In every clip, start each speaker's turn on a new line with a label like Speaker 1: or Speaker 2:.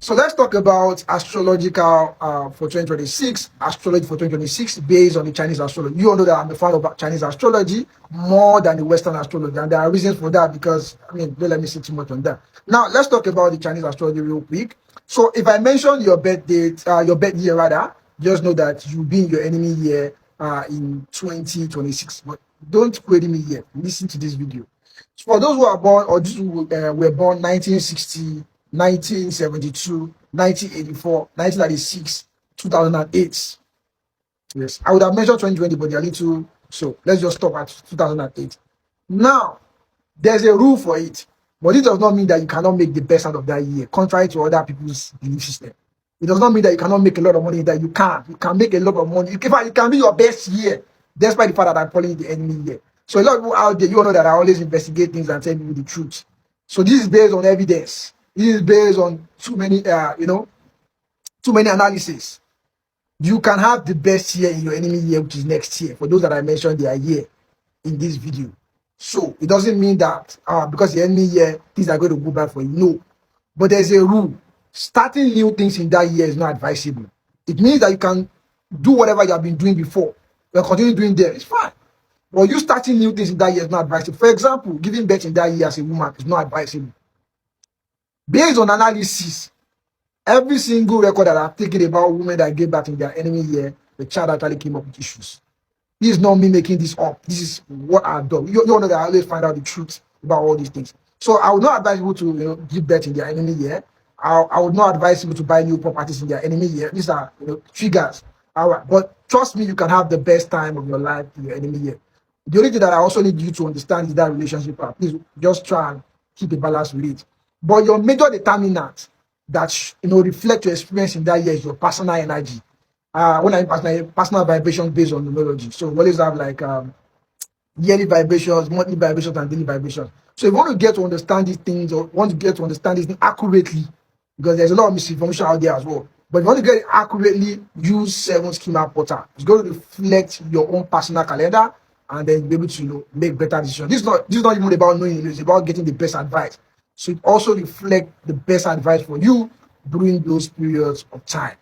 Speaker 1: So let's talk about astrological for 2026, astrology for 2026 based on the Chinese astrology. You all know that I'm a fan of Chinese astrology more than the Western astrology, and there are reasons for that because, I mean, don't let me say too much on that. Now, let's talk about the Chinese astrology real quick. So if I mention your birth date, your birth year rather, just know that you'll be in your enemy year in 2026. But don't query me yet. Listen to this video. For those who are born or those who were born 1960, 1972, 1984, 1996, 2008. Yes, I would have mentioned 2020, but they're little. So let's just stop at 2008. Now, there's a rule for it, but it does not mean that you cannot make the best out of that year, contrary to other people's belief system. It does not mean that you cannot make a lot of money, that you can't. You can make a lot of money. In fact, it can be your best year, despite the fact that I'm calling it the enemy year. So a lot of people out there, you know that I always investigate things and tell you the truth. So this is based on evidence. This is based on too many, too many analysis. You can have the best year in your enemy year, which is next year. For those that I mentioned, they are here in this video. So it doesn't mean that because the enemy year, things are going to go bad for you. No. But there's a rule. Starting new things in that year is not advisable. It means that you can do whatever you have been doing before. You'll continue doing there. It's fine. But you starting new things in that year is not advisable. For example, giving birth in that year as a woman is not advisable. Based on analysis, every single record that I've taken about women that gave birth in their enemy year, the child actually came up with issues. This is not me making this up. This is what I've done. You know that I always find out the truth about all these things. So I would not advise people to give birth in their enemy year. I would not advise people to buy new properties in their enemy year. These are triggers. All right. But trust me, you can have the best time of your life in your enemy year. The only thing that I also need you to understand is that relationship part. Please just try and keep a balance with it. But your major determinant that reflect your experience in that year is your personal energy. When I personal vibrations based on numerology. So we always have like yearly vibrations, monthly vibrations, and daily vibrations. So if you want to get to understand these things or want to get to understand these things accurately, because there's a lot of misinformation out there as well. But if you want to get it accurately, use 7 schema portal. It's going to reflect your own personal calendar and then be able to make better decisions. This is not even about knowing, it's about getting the best advice. So it also reflects the best advice for you during those periods of time.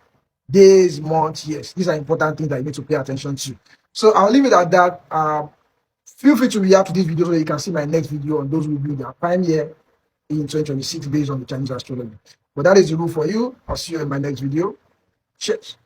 Speaker 1: Days, months, years. These are important things that you need to pay attention to. So I'll leave it at that. Feel free to react to this video so that you can see my next video on those who will be their prime year in 2026 based on the Chinese astrology. But that is the rule for you. I'll see you in my next video. Cheers.